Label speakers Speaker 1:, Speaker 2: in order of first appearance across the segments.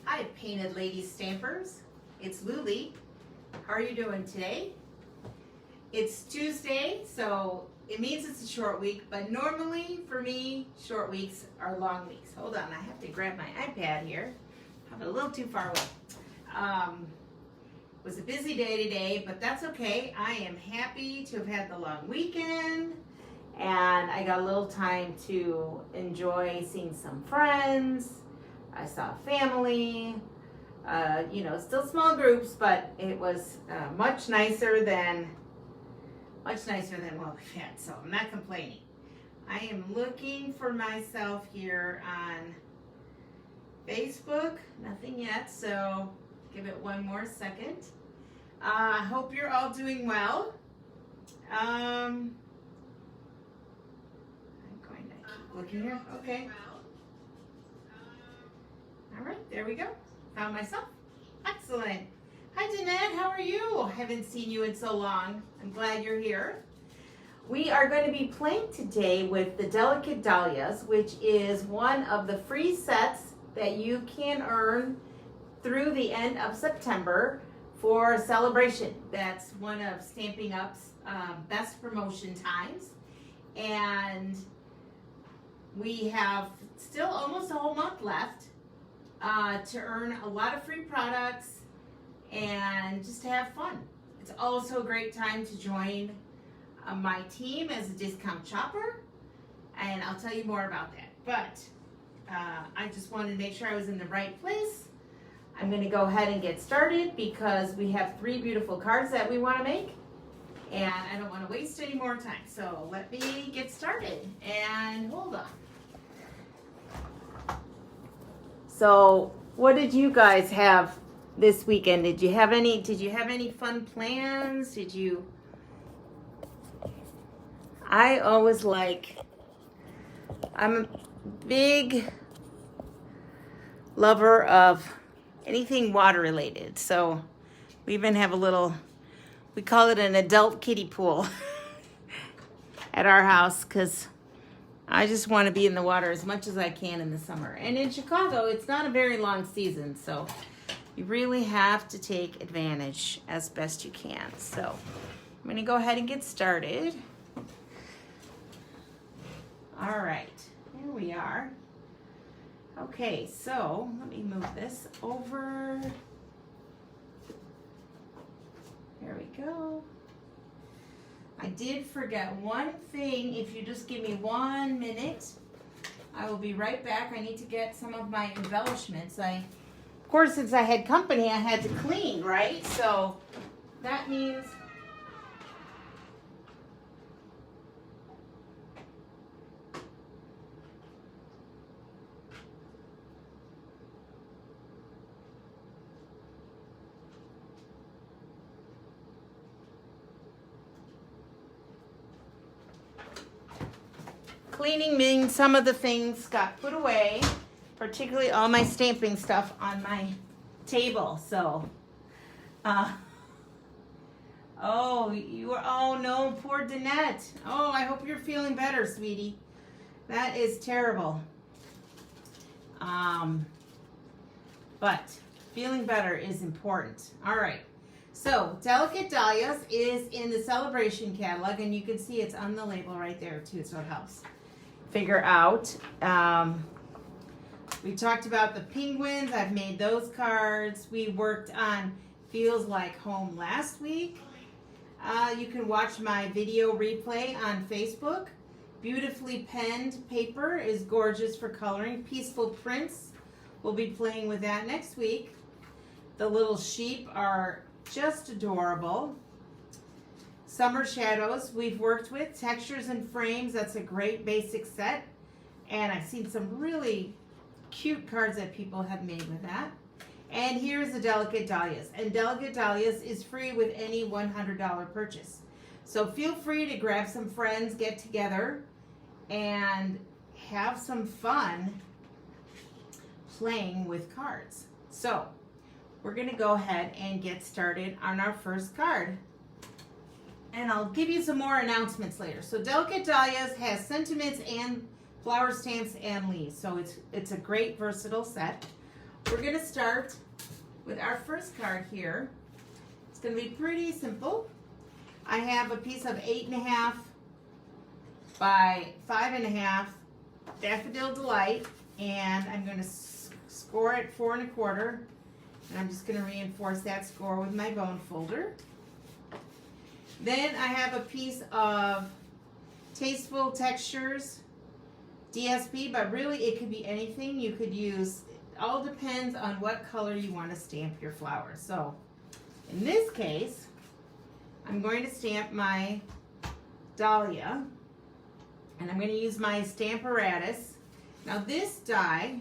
Speaker 1: Hi, Painted Lady Stampers. It's Luli. How are you doing today? It's Tuesday, so it means it's a short week, but normally for me, short weeks are long weeks. Hold on, I have to grab my iPad here. I'm a little too far away. It was a busy day today, but that's okay. I am happy to have had the long weekend, and I got a little time to enjoy seeing some friends. I saw family, still small groups, but it was much nicer than what we've had, so I'm not complaining. I am looking for myself here on Facebook, nothing yet, so give it one more second. I hope you're all doing well. I'm going to keep looking here, okay. All right, there we go. Found myself. Excellent. Hi, Danette. How are you? Haven't seen you in so long. I'm glad you're here. We are going to be playing today with the Delicate Dahlias, which is one of the free sets that you can earn through the end of September for a celebration. That's one of Stampin' Up's best promotion times. And we have still almost a whole month left to earn a lot of free products and just to have fun. It's also a great time to join my team as a discount shopper, and I'll tell you more about that. But I just wanted to make sure I was in the right place. I'm going to go ahead and get started because we have 3 beautiful cards that we want to make, and I don't want to waste any more time. So let me get started, and hold on. So, what did you guys have this weekend? Did you have any fun plans? I'm a big lover of anything water related. So, we even have we call it an adult kiddie pool at our house because I just want to be in the water as much as I can in the summer. And in Chicago, it's not a very long season, so you really have to take advantage as best you can. So I'm going to go ahead and get started. All right, here we are. Okay, so let me move this over. There we go. I did forget one thing. If you just give me 1 minute, I will be right back. I need to get some of my embellishments. Of course, since I had company, I had to clean, right? So that means cleaning means some of the things got put away, particularly all my stamping stuff on my table. So, oh no, poor Danette. Oh, I hope you're feeling better, sweetie. That is terrible. But feeling better is important. All right. So, Delicate Dahlias is in the Celebration catalog, and you can see it's on the label right there too, so it helps figure out. We talked about the penguins. I've made those cards. We worked on Feels Like Home last week. You can watch my video replay on Facebook. Beautifully penned paper is gorgeous for coloring. Peaceful Prints, we'll be playing with that next week. The little sheep are just adorable. Summer Shadows we've worked with. Textures and Frames, that's a great basic set. And I've seen some really cute cards that people have made with that. And here's the Delicate Dahlias. And Delicate Dahlias is free with any $100 purchase. So feel free to grab some friends, get together, and have some fun playing with cards. So we're going to go ahead and get started on our first card. And I'll give you some more announcements later. So Delicate Dahlias has sentiments and flower stamps and leaves. So it's a great versatile set. we're going to start with our first card here. It's going to be pretty simple. I have a piece of 8.5 by 5.5 Daffodil Delight, and I'm going to score it 4 1/4, and I'm just going to reinforce that score with my bone folder. Then I have a piece of Tasteful Textures DSP, but really it could be anything. You could use, it all depends on what color you want to stamp your flowers. So in this case, I'm going to stamp my Dahlia, and I'm going to use my Stamparatus. Now this die,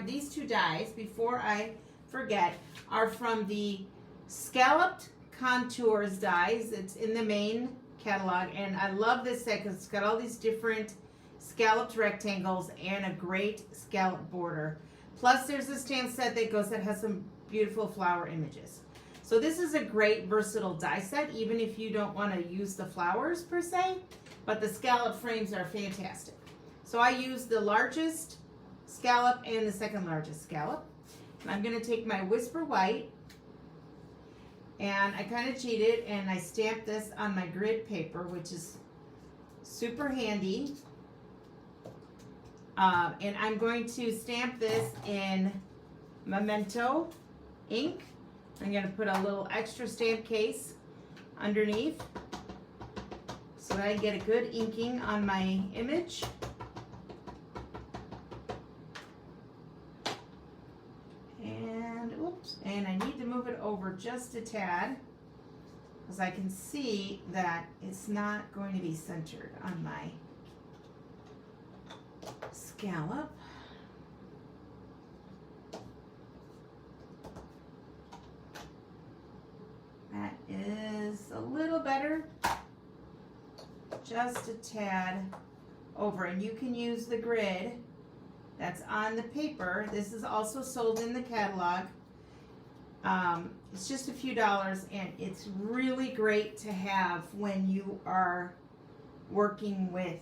Speaker 1: these two dies, before I forget, are from the Scalloped Contours dies. It's in the main catalog, and I love this set because it's got all these different scalloped rectangles and a great scallop border. Plus there's a stamp set that has some beautiful flower images. So this is a great versatile die set, even if you don't want to use the flowers per se, but the scallop frames are fantastic. So I use the largest scallop and the second largest scallop. And I'm going to take my Whisper White, and I kind of cheated and I stamped this on my grid paper, which is super handy. And I'm going to stamp this in Memento ink. I'm going to put a little extra stamp case underneath so that I get a good inking on my image. And oops, and I need to move it over just a tad because I can see that it's not going to be centered on my scallop. That is a little better, just a tad over, and you can use the grid that's on the paper. This is also sold in the catalog. It's just a few dollars, and it's really great to have when you are working with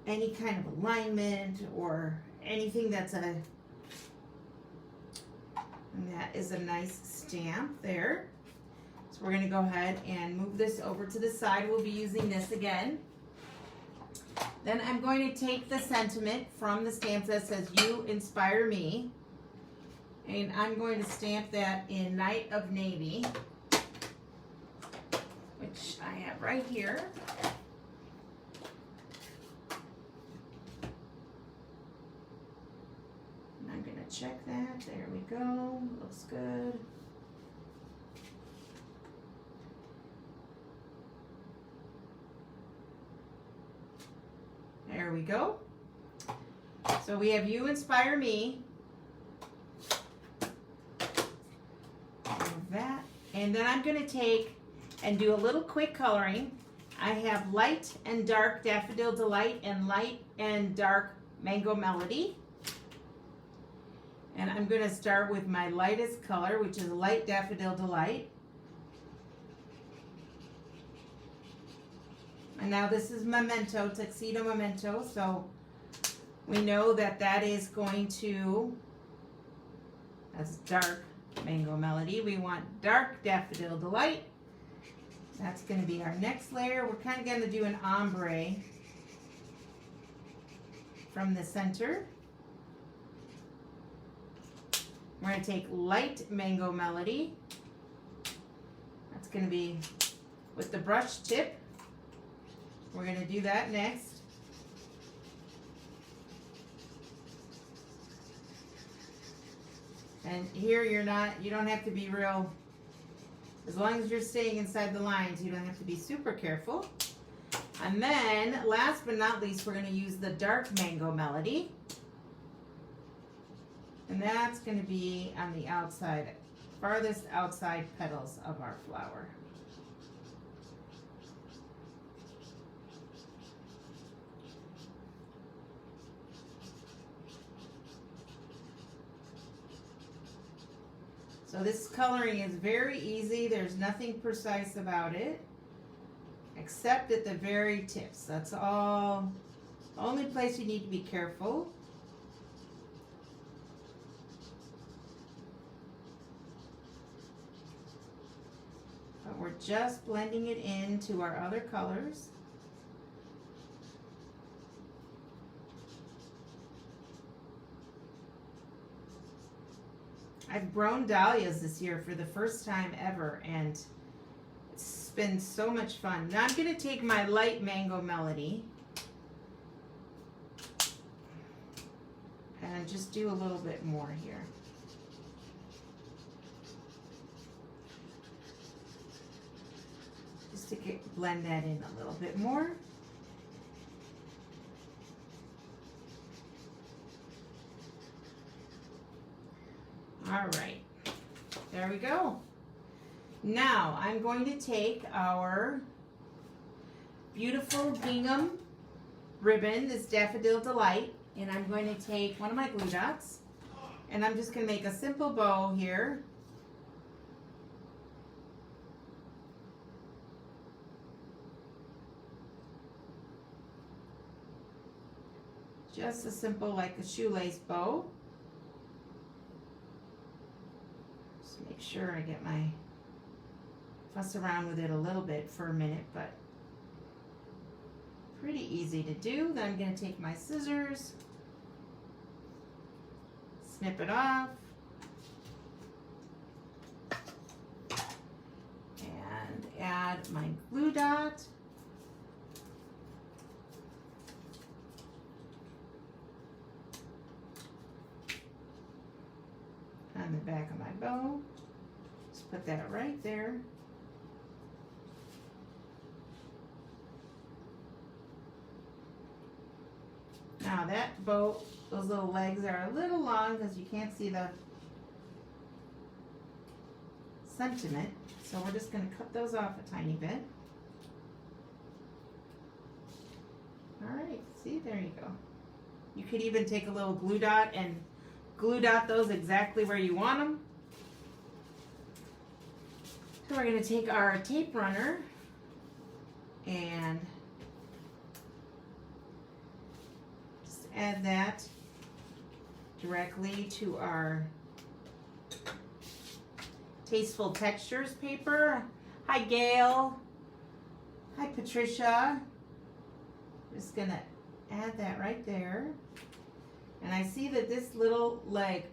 Speaker 1: any kind of alignment or anything that's and that is a nice stamp there. So we're going to go ahead and move this over to the side. We'll be using this again. Then I'm going to take the sentiment from the stamp that says, "You inspire me," and I'm going to stamp that in Night of Navy, which I have right here. And I'm going to check that. There we go. Looks good. There we go. So we have "You Inspire Me." That. And then I'm going to take and do a little quick coloring. I have Light and Dark Daffodil Delight and Light and Dark Mango Melody. And I'm going to start with my lightest color, which is Light Daffodil Delight. And now this is Memento, Tuxedo Memento, so we know that that is going to, that's Dark Mango Melody. We want Dark Daffodil Delight. That's going to be our next layer. We're kind of going to do an ombre from the center. We're going to take Light Mango Melody. That's going to be with the brush tip. We're going to do that next. And here you don't have to be real, as long as you're staying inside the lines, you don't have to be super careful. And then, last but not least, we're going to use the Dark Mango Melody. And that's going to be on the outside, farthest outside petals of our flower. So this coloring is very easy. There's nothing precise about it, except at the very tips. That's all. The only place you need to be careful just blending it into our other colors. I've grown dahlias this year for the first time ever, and it's been so much fun. Now I'm going to take my light mango melody and just do a little bit more here. Just to blend that in a little bit more. All right, there we go. Now I'm going to take our beautiful gingham ribbon, this Daffodil Delight, and I'm going to take one of my glue dots, and I'm just going to make a simple bow here. Just a simple, like a shoelace bow. Just make sure I get my, fuss around with it a little bit for a minute, but pretty easy to do. Then I'm going to take my scissors, snip it off, and add my glue dot. On the back of my bow. Just put that right there. Now that bow, those little legs are a little long because you can't see the sentiment. So we're just going to cut those off a tiny bit. All right, see, there you go. You could even take a little glue dot and glue dot those exactly where you want them. So we're going to take our tape runner and just add that directly to our Tasteful Textures paper. Hi Gail. Hi Patricia. Just going to add that right there. And I see that this little leg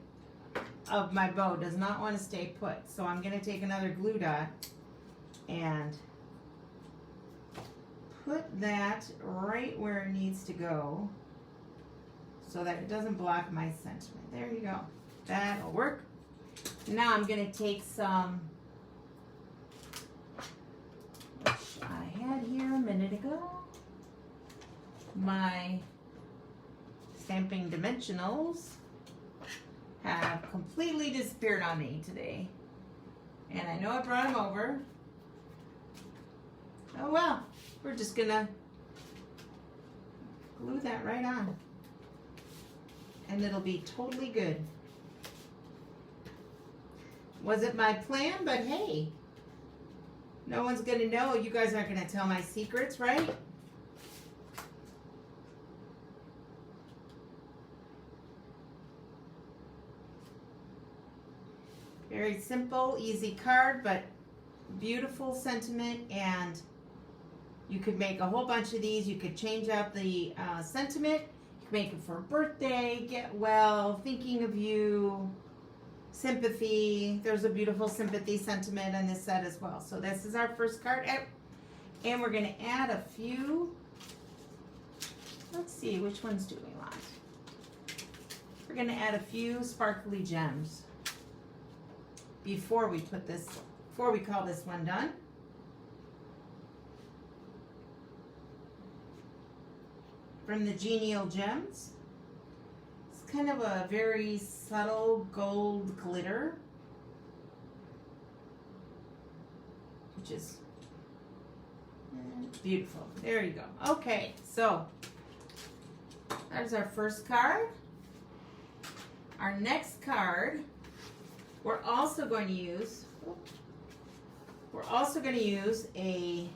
Speaker 1: of my bow does not want to stay put. So I'm going to take another glue dot and put that right where it needs to go so that it doesn't block my sentiment. There you go. That'll work. Now I'm going to take some, which I had here a minute ago, my Stamping Dimensionals have completely disappeared on me today. And I know I brought them over. Oh well, we're just gonna glue that right on. And it'll be totally good. Wasn't my plan, but hey, no one's gonna know. You guys aren't gonna tell my secrets, right? Very simple, easy card, but beautiful sentiment, and you could make a whole bunch of these. You could change up the sentiment. You could make it for a birthday, get well, thinking of you, sympathy. There's a beautiful sympathy sentiment on this set as well. So this is our first card, and we're going to add a few. Let's see, which ones do we want? We're going to add a few sparkly gems before we put this, before we call this one done. From the Genial Gems. It's kind of a very subtle gold glitter, which is beautiful. There you go. Okay, so there's our first card. Our next card, we're also going to use a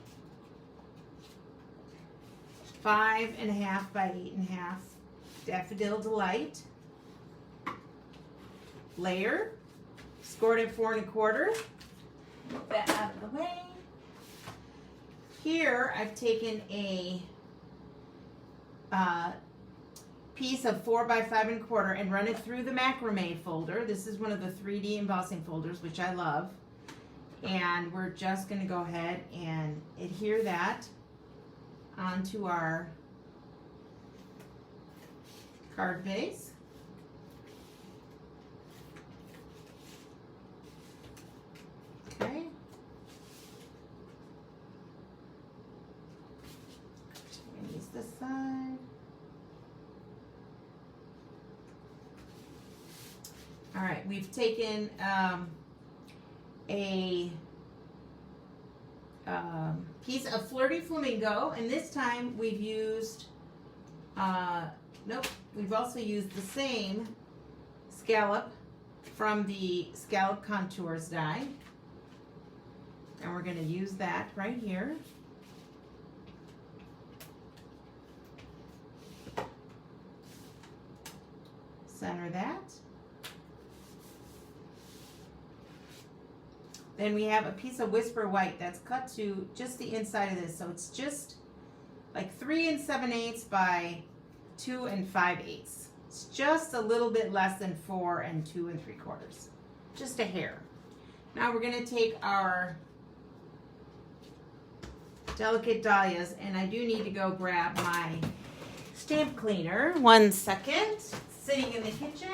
Speaker 1: 5.5 by 8.5 Daffodil Delight layer, scored at 4 1/4. Move that out of the way. Here I've taken a piece of 4x5¼ and run it through the macrame folder. This is one of the 3D embossing folders, which I love. And we're just going to go ahead and adhere that onto our card base. Okay. Use this side. All right, we've taken a piece of Flirty Flamingo, and this time we've used, we've also used the same scallop from the Scallop Contours die, and we're going to use that right here. Center that. Then we have a piece of Whisper White that's cut to just the inside of this. So it's just like 3 7/8 by 2 5/8. It's just a little bit less than 4 2 3/4. Just a hair. Now we're going to take our delicate dahlias, and I do need to go grab my stamp cleaner. 1 second. It's sitting in the kitchen.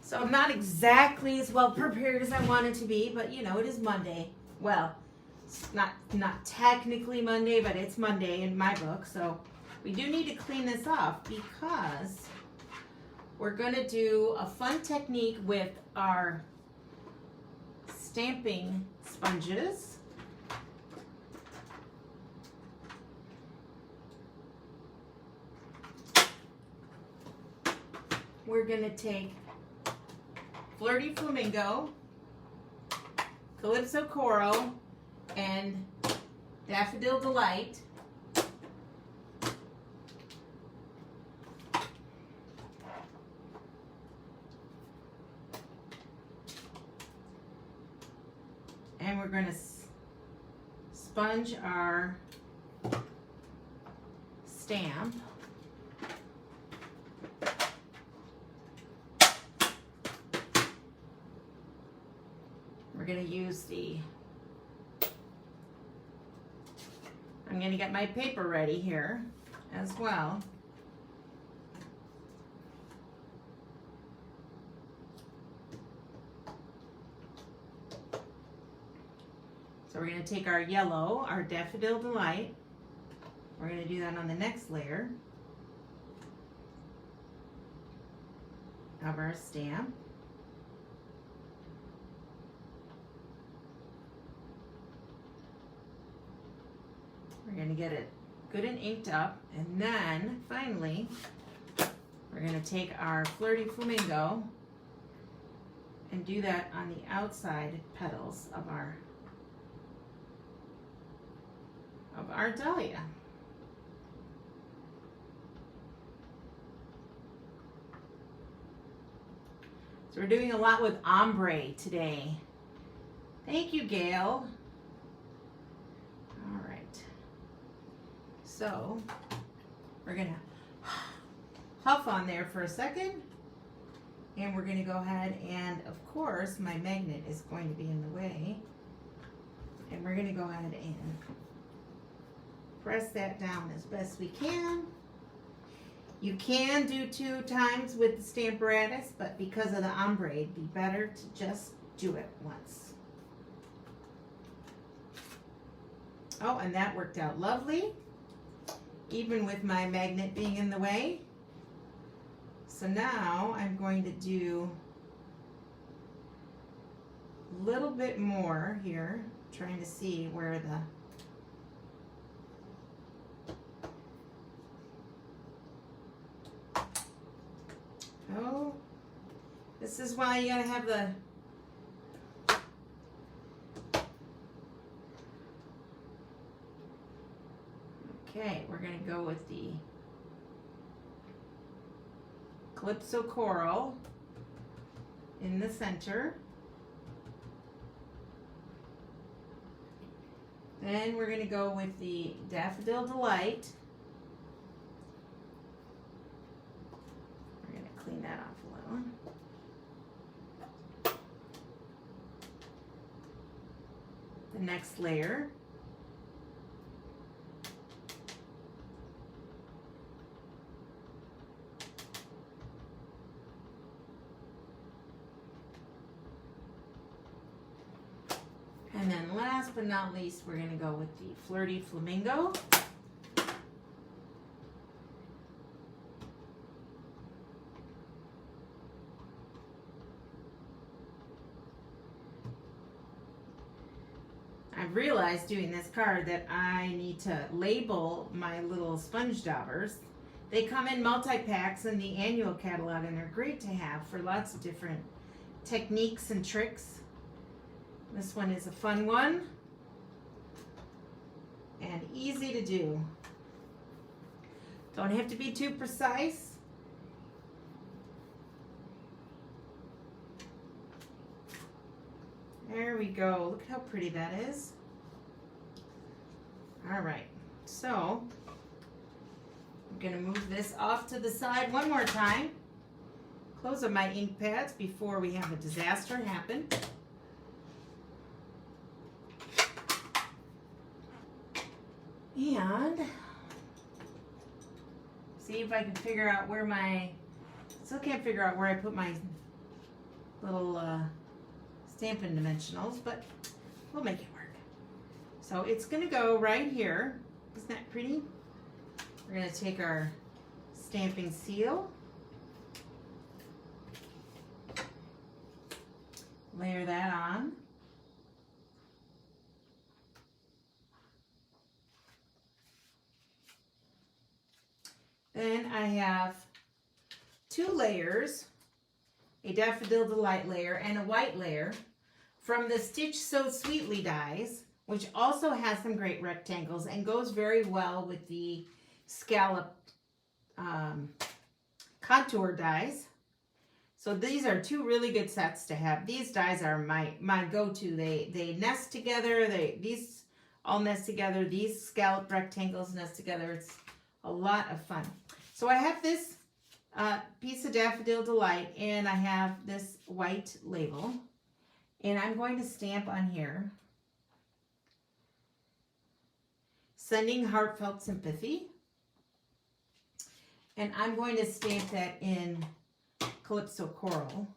Speaker 1: So I'm not exactly as well prepared as I wanted to be, but you know, it is Monday. Well, it's not technically Monday, but it's Monday in my book. So we do need to clean this off because we're going to do a fun technique with our stamping sponges. We're going to take Flirty Flamingo, Calypso Coral, and Daffodil Delight. And we're going to sponge our stamp. We're going to use I'm going to get my paper ready here as well. So we're going to take our yellow, our Daffodil Delight. We're going to do that on the next layer of our stamp. We're going to get it good and inked up, and then finally we're going to take our Flirty Flamingo and do that on the outside petals of our dahlia. So we're doing a lot with ombre today. Thank you, Gail. All right. So we're gonna huff on there for a second, and we're gonna go ahead and, of course, my magnet is going to be in the way, and we're gonna go ahead and press that down as best we can. You can do 2 times with the Stamparatus, but because of the ombre, it'd be better to just do it once. Oh, and that worked out lovely, even with my magnet being in the way. So now I'm going to do a little bit more here, trying to see where the this is why you gotta have the Okay, we're going to go with the Calypso Coral in the center. Then we're going to go with the Daffodil Delight. We're going to clean that off a little. The next layer. And then last but not least, we're going to go with the Flirty Flamingo. I've realized doing this card that I need to label my little sponge daubers. They come in multi-packs in the annual catalog, and they're great to have for lots of different techniques and tricks. This one is a fun one and easy to do. Don't have to be too precise. There we go. Look how pretty that is. All right, so I'm going to move this off to the side one more time. Close up my ink pads before we have a disaster happen. And see if I can figure out where still can't figure out where I put my little Stampin' Dimensionals, but we'll make it work. So it's going to go right here. Isn't that pretty? We're going to take our stamping seal, layer that on. Then I have 2 layers, a Daffodil Delight layer and a white layer from the Stitch So Sweetly dies, which also has some great rectangles and goes very well with the scallop contour dies. So these are 2 really good sets to have. These dies are my go-to. They nest together. These all nest together. These scallop rectangles nest together. It's a lot of fun. So I have this piece of Daffodil Delight, and I have this white label, and I'm going to stamp on here, Sending Heartfelt Sympathy, and I'm going to stamp that in Calypso Coral.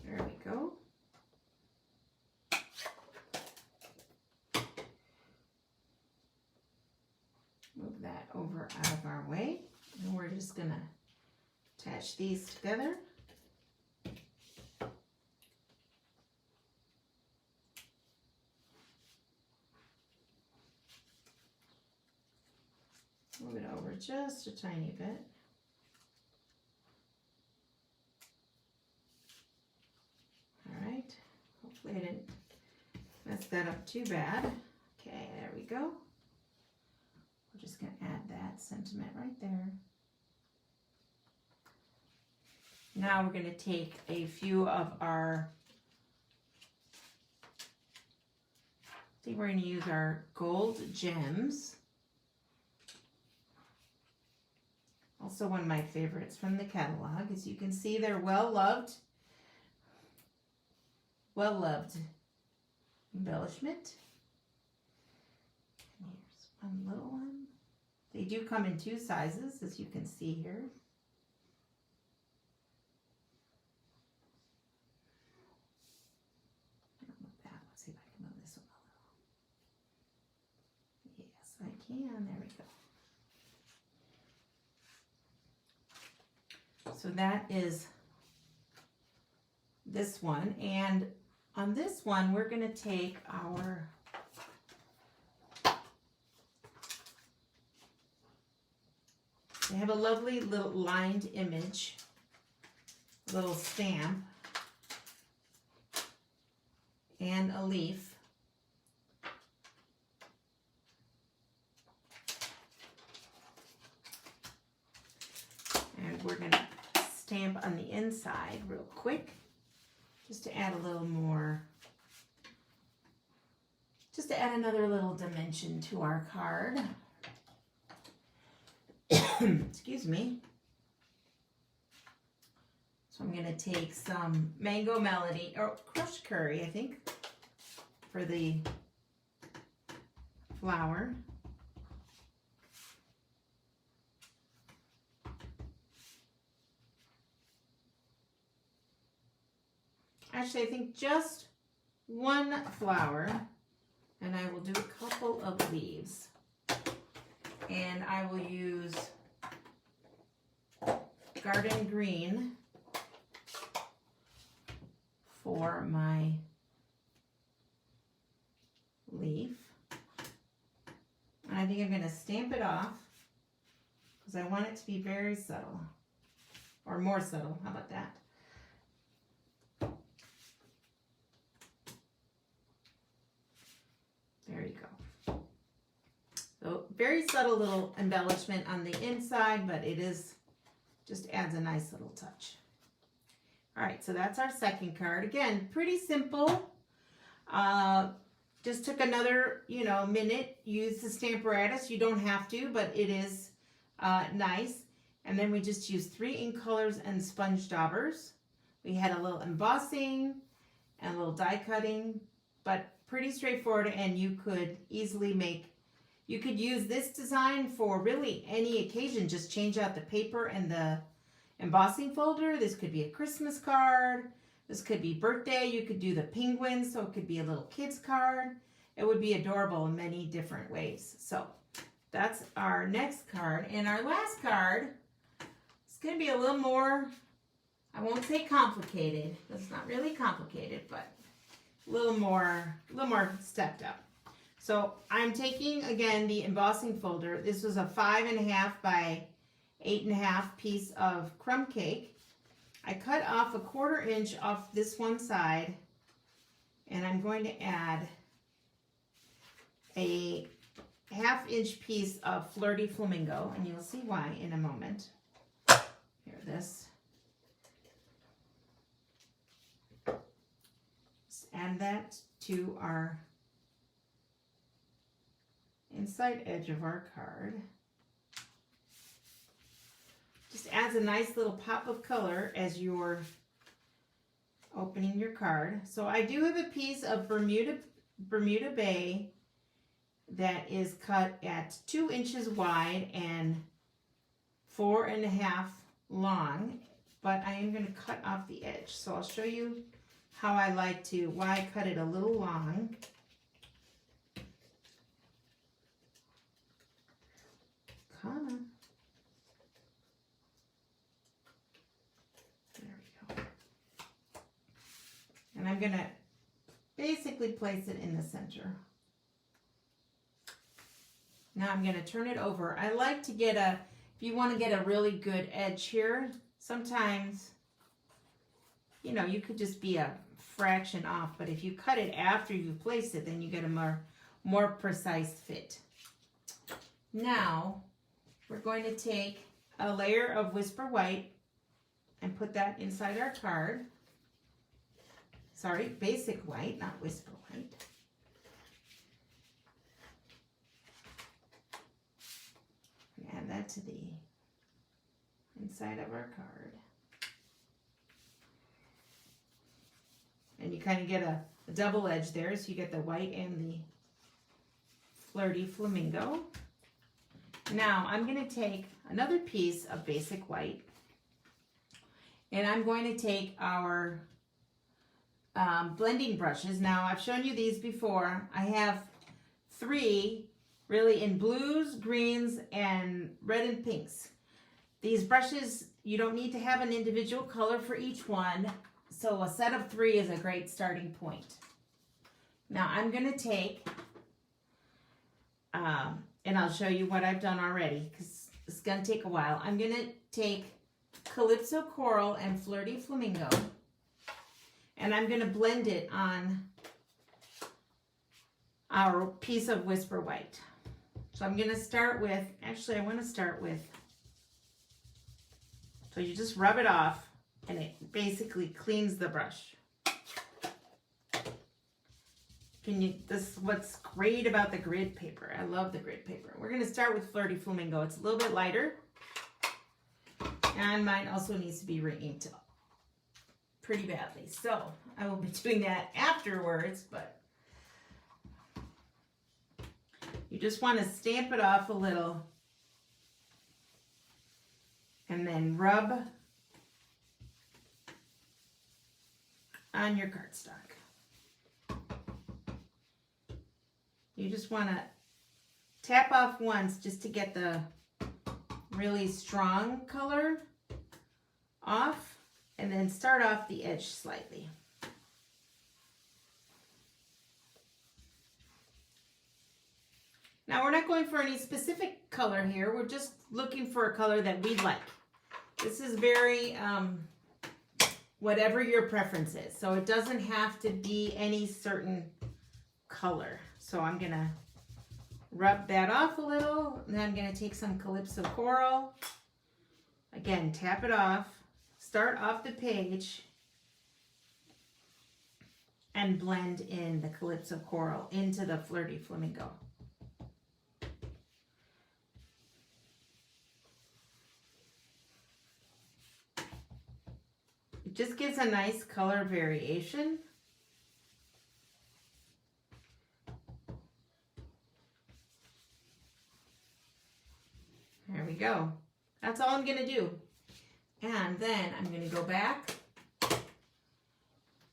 Speaker 1: There we go. Move that over out of our way. And we're just going to attach these together. Move it over just a tiny bit. All right. Hopefully I didn't mess that up too bad. Okay, there we go. We're just going to add that sentiment right there. Now we're going to take a few of our, I think we're going to use our gold gems. Also one of my favorites from the catalog. As you can see, they're well-loved embellishment. And here's one little one. They do come in 2 sizes, as you can see here. Let's see if I can move this one a little. Yes, I can. There we go. So that is this one, and on this one we're going to take our to have a lovely little lined image, little stamp, and a leaf. And we're going to stamp on the inside real quick, just to add a little more, just to add another little dimension to our card. Excuse me. So I'm going to take some Mango Melody, or crushed curry, I think, for the flower. Actually, I think just one flower, and I will do a couple of leaves. And I will use Garden Green for my leaf. And I think I'm going to stamp it off because I want it to be very subtle, or more subtle. How about that? There you go. So very subtle little embellishment on the inside, but it is just adds a nice little touch. All right, so that's our second card. Again, pretty simple. Just took another, minute. Use the Stamparatus. You don't have to, but it is nice. And then we just used 3 ink colors and sponge daubers. We had a little embossing and a little die cutting, but pretty straightforward, and you could easily you could use this design for really any occasion. Just change out the paper and the embossing folder. This could be a Christmas card. This could be birthday. You could do the penguins, so it could be a little kid's card. It would be adorable in many different ways. So that's our next card. And our last card is going to be a little more, I won't say complicated. It's not really complicated, but a little more stepped up. So I'm taking, again, the embossing folder. This was a 5.5 by 8.5 piece of crumb cake. I cut off 1/4 inch off this one side, and I'm going to add a 1/2 inch piece of Flirty Flamingo, and you'll see why in a moment. Here, this. Just add that to our inside edge of our card. Just adds a nice little pop of color as you're opening your card. So I do have a piece of Bermuda Bay that is cut at 2 inches wide and 4.5 long, but I am going to cut off the edge. So I'll show you how I like to, why I cut it a little long. Come on. There we go. And I'm going to basically place it in the center. Now I'm going to turn it over. I like to get if you want to get a really good edge here, sometimes, you could just be a fraction off, but if you cut it after you place it, then you get a more precise fit. Now, we're going to take a layer of Whisper White and put that inside our card. Sorry, Basic White, not Whisper White. Add that to the inside of our card. And you kind of get a double edge there, so you get the white and the Flirty Flamingo. Now I'm going to take another piece of Basic White, and I'm going to take our blending brushes. Now I've shown you these before. I have 3 really in blues, greens, and red and pinks. These brushes, you don't need to have an individual color for each one, so a set of 3 is a great starting point. Now I'm going to take, and I'll show you what I've done already, because It's going to take a while. I'm going to take Calypso Coral and Flirty Flamingo, and I'm going to blend it on our piece of Whisper White. So I'm going to start with, actually I want to start with, so you just rub it off and it basically cleans the brush. This is what's great about the grid paper. I love the grid paper. We're going to start with Flirty Flamingo. It's a little bit lighter. And mine also needs to be re-inked pretty badly. So I will be doing that afterwards, but you just want to stamp it off a little and then rub on your cardstock. You just want to tap off once just to get the really strong color off, and then start off the edge slightly. Now we're not going for any specific color here. We're just looking for a color that we like. This is very whatever your preference is. So it doesn't have to be any certain color. So I'm gonna rub that off a little, and then I'm gonna take some Calypso Coral. Again, tap it off, start off the page, and blend in the Calypso Coral into the Flirty Flamingo. It just gives a nice color variation. There we go. That's all I'm going to do. And then I'm going to go back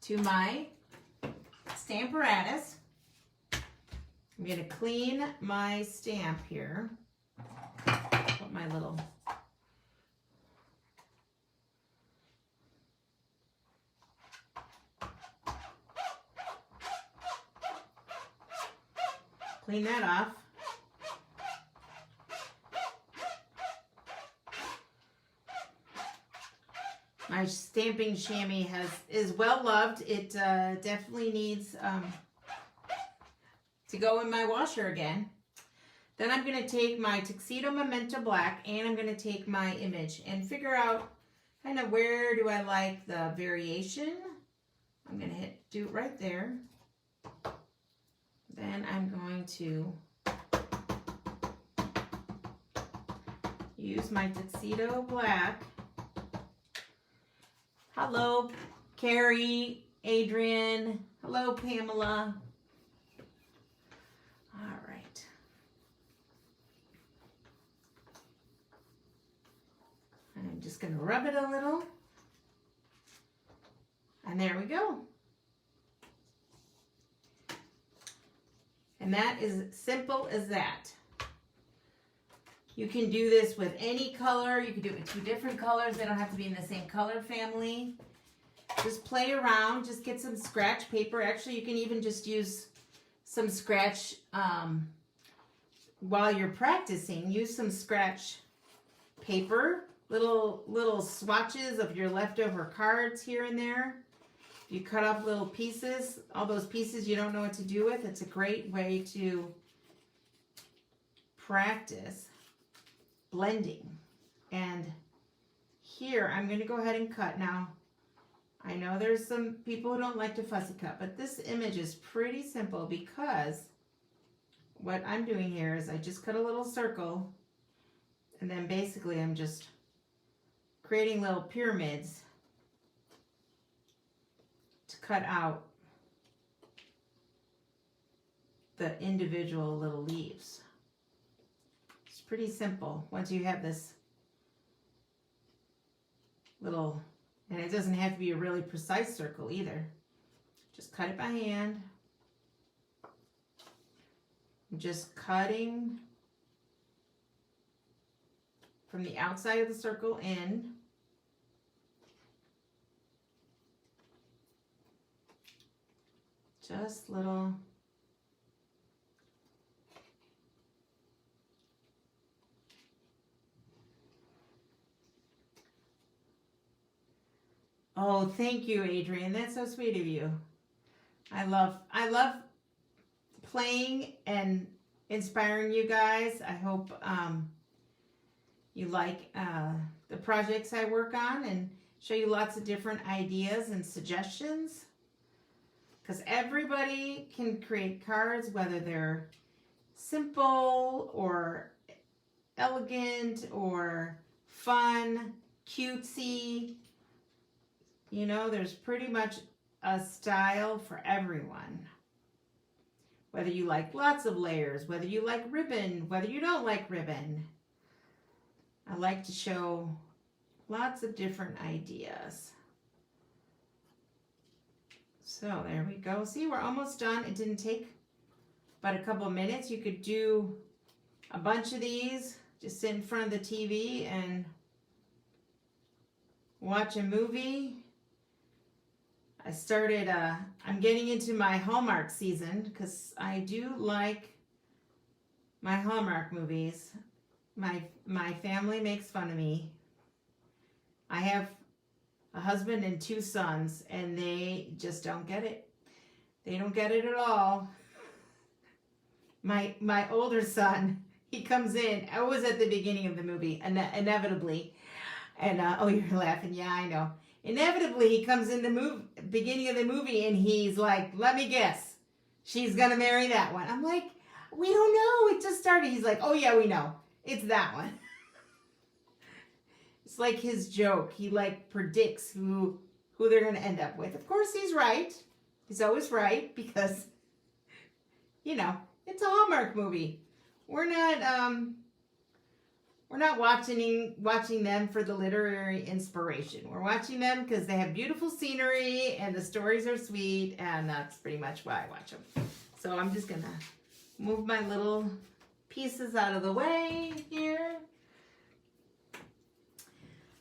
Speaker 1: to my Stamparatus. I'm going to clean my stamp here. Put my little clean that off. My stamping chamois is well loved. It definitely needs to go in my washer again. Then I'm going to take my Tuxedo Memento Black, and I'm going to take my image and figure out kind of where do I like the variation. I'm going to do it right there. Then I'm going to use my Tuxedo Black. Hello, Carrie, Adrian. Hello, Pamela. All right. I'm just going to rub it a little. And there we go. And that is simple as that. You can do this with any color. You can do it with 2 different colors. They don't have to be in the same color family. Just play around. Just get some scratch paper. Actually, you can even just use some scratch while you're practicing. Use some scratch paper. Little swatches of your leftover cards here and there. You cut up little pieces. All those pieces you don't know what to do with. It's a great way to practice blending. And here I'm going to go ahead and cut. Now I know there's some people who don't like to fussy cut, but this image is pretty simple because what I'm doing here is I just cut a little circle, and then basically I'm just creating little pyramids to cut out the individual little leaves. Pretty simple once you have this little, and it doesn't have to be a really precise circle either. Just cut it by hand. I'm just cutting from the outside of the circle in. Just little. Oh, thank you, Adrian. That's so sweet of you. I love playing and inspiring you guys. I hope you like the projects I work on and show you lots of different ideas and suggestions. Because everybody can create cards, whether they're simple or elegant or fun, cutesy. You know, there's pretty much a style for everyone. Whether you like lots of layers, whether you like ribbon, whether you don't like ribbon. I like to show lots of different ideas. So there we go. See, we're almost done. It didn't take but a couple of minutes. You could do a bunch of these, just sit in front of the TV and watch a movie. I started, I'm getting into my Hallmark season because I do like my Hallmark movies. My family makes fun of me. I have a husband and 2 sons, and they just don't get it. They don't get it at all. My older son, he comes in. I was at the beginning of the movie, inevitably. And, oh, you're laughing. Yeah, I know. Inevitably, he comes in the beginning of the movie, and he's like, let me guess. She's going to marry that one. I'm like, we don't know. It just started. He's like, oh, yeah, we know. It's that one. It's like his joke. He like predicts who they're going to end up with. Of course, he's right. He's always right because, you know, it's a Hallmark movie. We're not watching them for the literary inspiration. We're watching them because they have beautiful scenery and the stories are sweet, and that's pretty much why I watch them. So I'm just gonna move my little pieces out of the way here.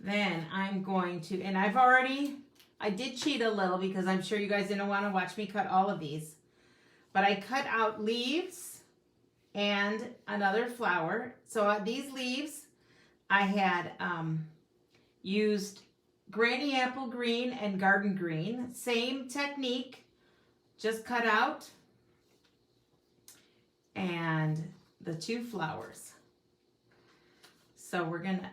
Speaker 1: Then I'm going to, and I did cheat a little because I'm sure you guys didn't want to watch me cut all of these, but I cut out leaves and another flower. So these leaves, I had used granny apple green and garden green. Same technique, just cut out. And the 2 flowers. So we're gonna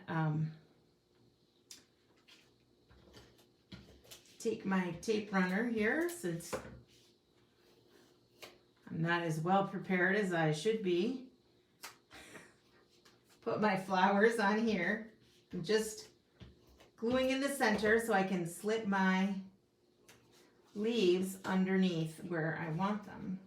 Speaker 1: take my tape runner here since I'm not as well prepared as I should be. Put my flowers on here. I'm just gluing in the center so I can slip my leaves underneath where I want them.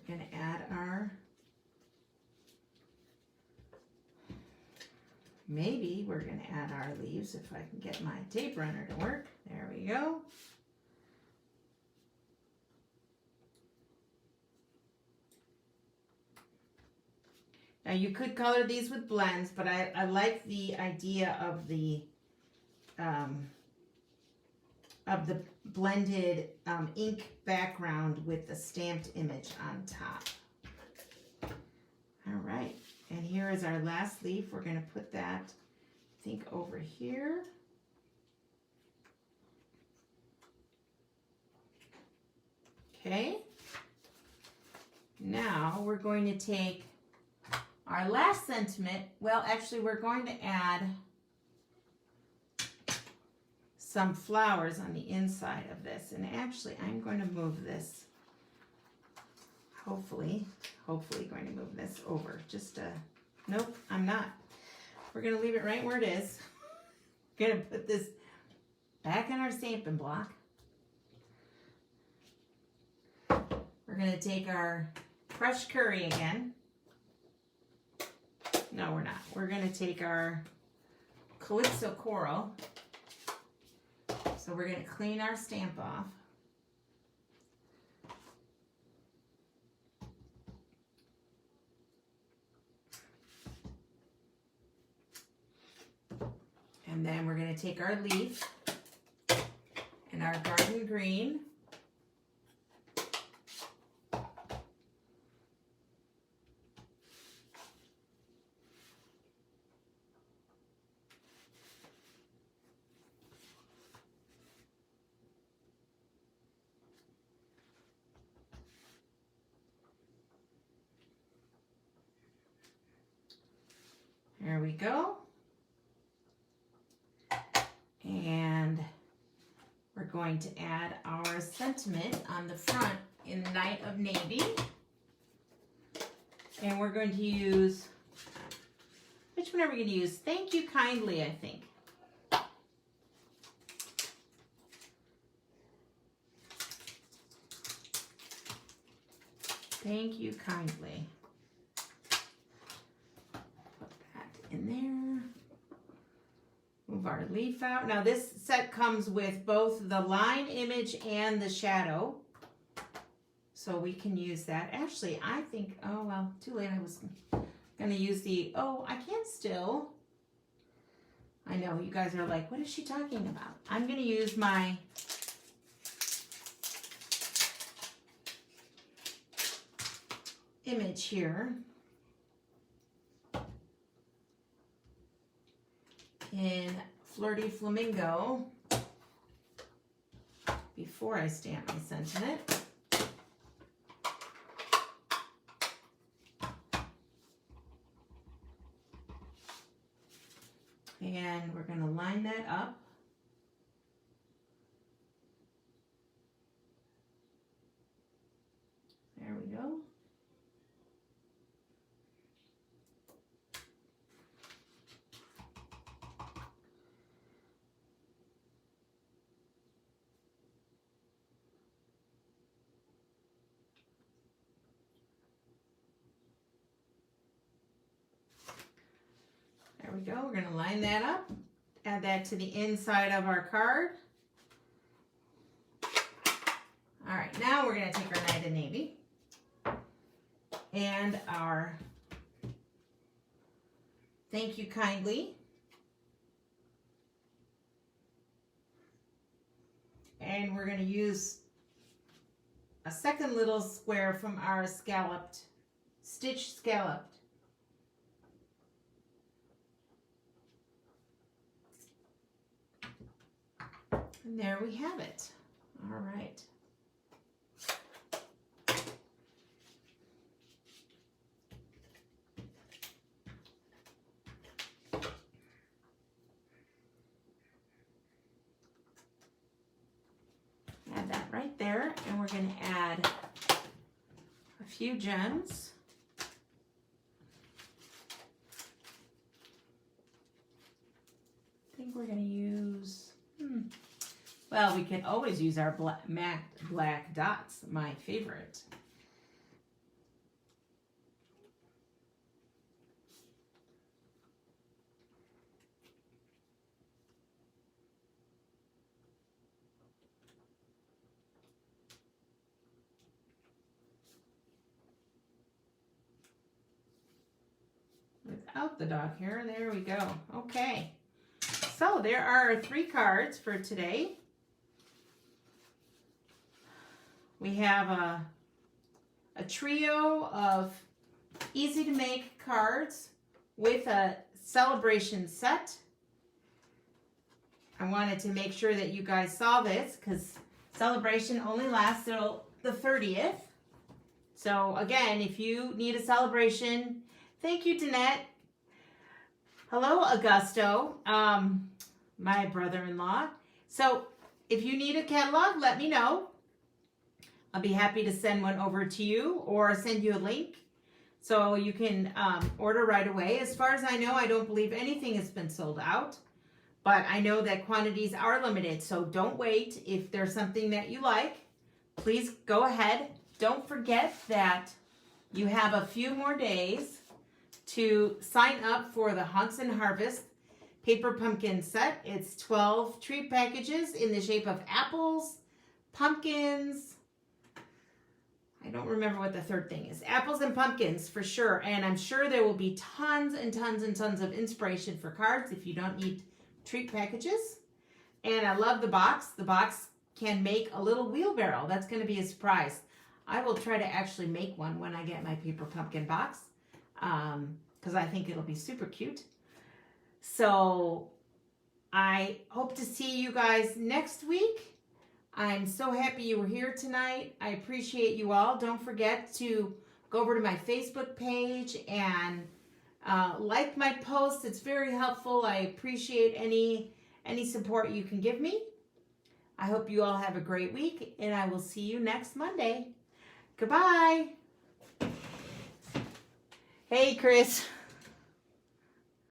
Speaker 1: We're going to add maybe we're going to add our leaves if I can get my tape runner to work. There we go. Now you could color these with blends, but I like the idea of the blended ink background with the stamped image on top. All right, and here is our last leaf. We're going to put that, I think, over here. Okay. Now we're going to take our last sentiment. Well, actually, we're going to add some flowers on the inside of this. And actually, I'm going to move this, hopefully going to move this over. Nope, I'm not. We're going to leave it right where it is. Going to put this back on our Stampin' Block. We're going to take our crushed curry again. No, we're not. We're going to take our Calypso Coral. So we're going to clean our stamp off. And then we're going to take our leaf and and our garden green. There we go. And we're going to add our sentiment on the front in the Night of Navy. And we're going to use, which one are we going to use? Thank You Kindly, I think. Thank You Kindly. Put that in there. Move our leaf out. Now this set comes with both the line image and the shadow. So we can use that. Actually, I think, oh well, too late. I was going to use the, oh, I can still. I know, you guys are like, what is she talking about? I'm going to use my image here in Flirty Flamingo before I stamp my sentiment. And we're going to line that up. There we go. There we go. We're going to line that up. Add that to the inside of our card. All right, now we're going to take our Night of Navy and our Thank You Kindly. And we're going to use a second little square from our scalloped, stitch scalloped. And there we have it. All right. Add that right there, and we're going to add a few gems. I think we're going to use, well, we can always use our black dots, my favorite. Without the dog hair, there we go. Okay. So there are our 3 cards for today. We have a trio of easy to make cards with a celebration set. I wanted to make sure that you guys saw this because celebration only lasts till the 30th. So again, if you need a celebration, thank you, Danette. Hello, Augusto, my brother-in-law. So if you need a catalog, let me know. I'll be happy to send one over to you or send you a link so you can order right away. As far as I know, I don't believe anything has been sold out, but I know that quantities are limited, so don't wait. If there's something that you like, please go ahead. Don't forget that you have a few more days to sign up for the Haunts and Harvest paper pumpkin set. It's 12 treat packages in the shape of apples, pumpkins. I don't remember what the third thing is. Apples and pumpkins for sure. And I'm sure there will be tons and tons and tons of inspiration for cards if you don't need treat packages. And I love the box. The box can make a little wheelbarrow. That's going to be a surprise. I will try to actually make one when I get my paper pumpkin box because I think it'll be super cute. So I hope to see you guys next week. I'm so happy you were here tonight. I appreciate you all. Don't forget to go over to my Facebook page and like my posts. It's very helpful. I appreciate any support you can give me. I hope you all have a great week, and I will see you next Monday. Goodbye. Hey, Chris.